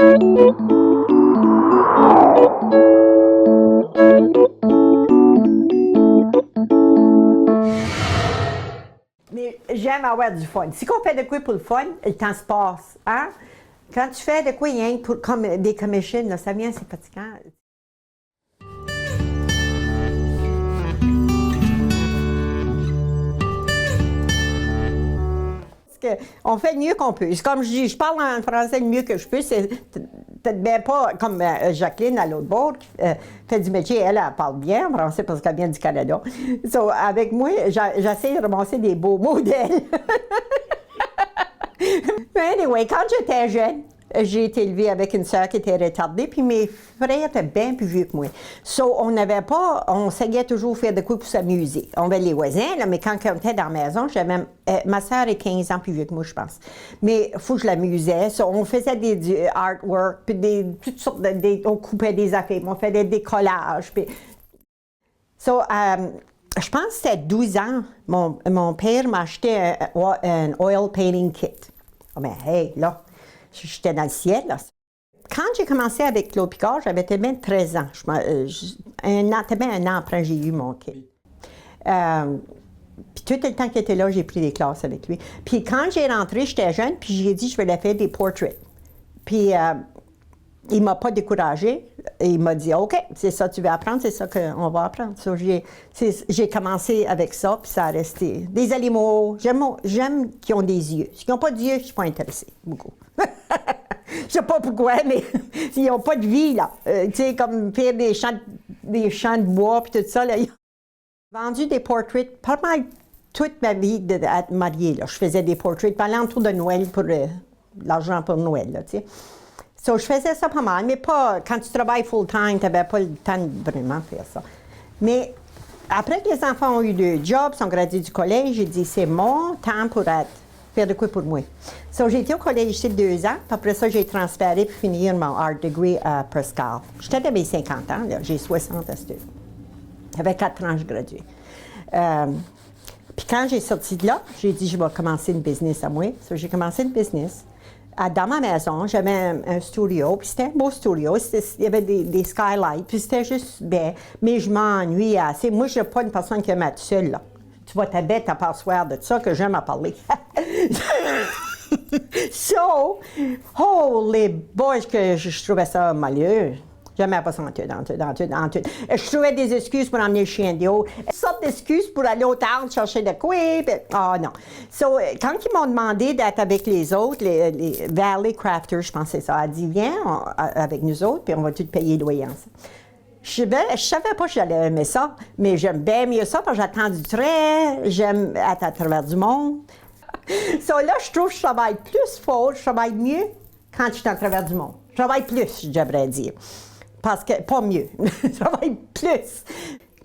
Mais j'aime avoir du fun. Si on fait de quoi pour le fun, le temps se passe. Hein? Quand tu fais de quoi rien pour comme des commissions, là, ça vient, c'est fatigant. On fait le mieux qu'on peut. C'est comme je dis, je parle en français le mieux que je peux. C'est peut-être bien pas comme Jacqueline à l'autre bord qui fait du métier. Elle parle bien en français parce qu'elle vient du Canada. So, avec moi, j'essaie de ramasser des beaux mots d'elle. Mais anyway, quand j'étais jeune, j'ai été élevée avec une sœur qui était retardée, puis mes frères étaient bien plus vieux que moi. So, on essayait toujours de faire de quoi pour s'amuser. On avait les voisins, là, mais quand on était dans la maison, ma sœur est 15 ans plus vieux que moi, je pense. Mais il faut que je l'amusais. So, on faisait du artwork, puis toutes sortes on coupait des affaires, on faisait des collages. Puis... So, je pense que c'était 12 ans, mon père m'a acheté un oil painting kit. Oh, mais hey, là, j'étais dans le ciel, là. Quand j'ai commencé avec Claude Picard, j'avais bien 13 ans. Un an après, j'ai eu mon kit. Puis tout le temps qu'il était là, j'ai pris des classes avec lui. Puis quand j'ai rentré, j'étais jeune, puis j'ai dit, je vais faire des portraits. Puis il m'a pas découragée. Il m'a dit, OK, c'est ça que tu veux apprendre, c'est ça qu'on va apprendre. So, j'ai commencé avec ça, puis ça a resté. Des animaux, j'aime qui ont des yeux. S'ils n'ont pas d'yeux, je ne suis pas intéressée, beaucoup. Je sais pas pourquoi, mais ils n'ont pas de vie, là. Tu sais, comme faire des champs de bois, puis tout ça, là. J'ai vendu des portraits pas mal toute ma vie d'être mariée, là. Je faisais des portraits pendant l'entour de Noël pour l'argent pour Noël, là, tu sais. So, je faisais ça pas mal, mais pas quand tu travailles full-time, tu n'avais pas le temps de vraiment faire ça. Mais après que les enfants ont eu deux jobs, sont gradués du collège, j'ai dit, c'est mon temps pour faire de quoi pour moi. So, j'ai été au collège ici 2 ans, puis après ça, j'ai transféré pour finir mon art degree à Presque Isle. J'étais de mes 50 ans, là, j'ai 60 à ce temps. J'avais 4 ans, je graduais. Puis quand j'ai sorti de là, j'ai dit, je vais commencer une business à moi. So, j'ai commencé une business. Dans ma maison, j'avais un studio, puis c'était un beau studio. Il y avait des skylights, puis c'était juste bien. Mais je m'ennuie assez. Moi, je ne suis pas une personne qui aime être seule, là. Tu vas ta bête à passoire de ça que j'aime à parler. So, holy boy, que je trouvais ça malheureux. J'aimais pas ça en tout. Je trouvais des excuses pour emmener le chien de haut. Une sorte d'excuses pour aller au tard chercher de quoi. Non. So, quand ils m'ont demandé d'être avec les autres, les Valley Crafters, je pensais ça, a dit, viens avec nous autres, puis on va tout payer le loyer ensemble. Je savais pas que j'allais aimer ça, mais j'aime bien mieux ça parce que j'attends du trait, j'aime être à travers du monde. So là, je trouve que je travaille plus fort, je travaille mieux quand je suis à travers du monde. Je travaille plus, je devrais dire. Parce que, pas mieux, je travaille plus.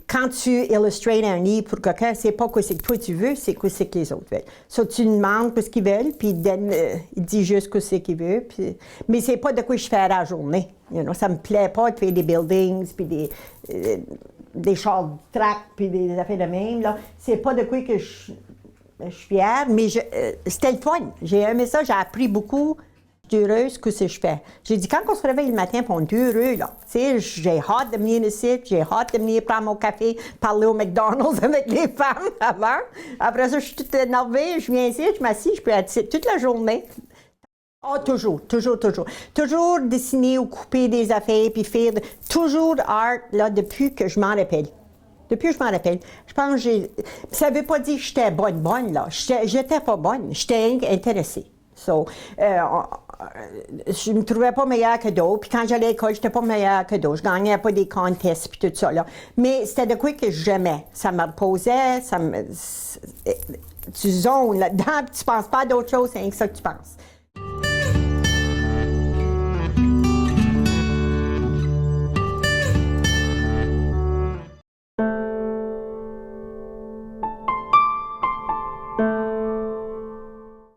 Quand tu illustres un livre pour quelqu'un, c'est pas quoi c'est que toi tu veux, c'est quoi c'est que les autres veulent. So, tu demandes ce qu'ils veulent, puis il dit juste quoi c'est qu'il veut. Puis, mais c'est pas de quoi je fais à la journée. You know, ça me plaît pas de faire des buildings, puis des chars de track, puis des affaires de même. Là. C'est pas de quoi que je suis fière, mais c'était le fun. J'ai aimé ça, j'ai appris beaucoup. Je suis heureuse que je fais. J'ai dit, quand on se réveille le matin, on est heureux, là. Tu sais, j'ai hâte de venir ici, j'ai hâte de venir prendre mon café, parler au McDonald's avec les femmes avant. Après ça, je suis toute énervée, je viens ici, je m'assieds, je peux être ici toute la journée. Ah, toujours. Toujours dessiner ou couper des affaires, puis faire toujours art, là, depuis que je m'en rappelle. Depuis que je m'en rappelle. Je pense que ça ne veut pas dire que j'étais bonne, là. J'étais pas bonne, j'étais intéressée. So, je me trouvais pas meilleure que d'autres. Puis quand j'allais à l'école, j'étais pas meilleure que d'autres. Je gagnais pas des contests puis tout ça, là. Mais c'était de quoi que j'aimais. Ça me reposait, tu zones là-dedans, puis tu penses pas à d'autres choses, c'est rien que ça que tu penses.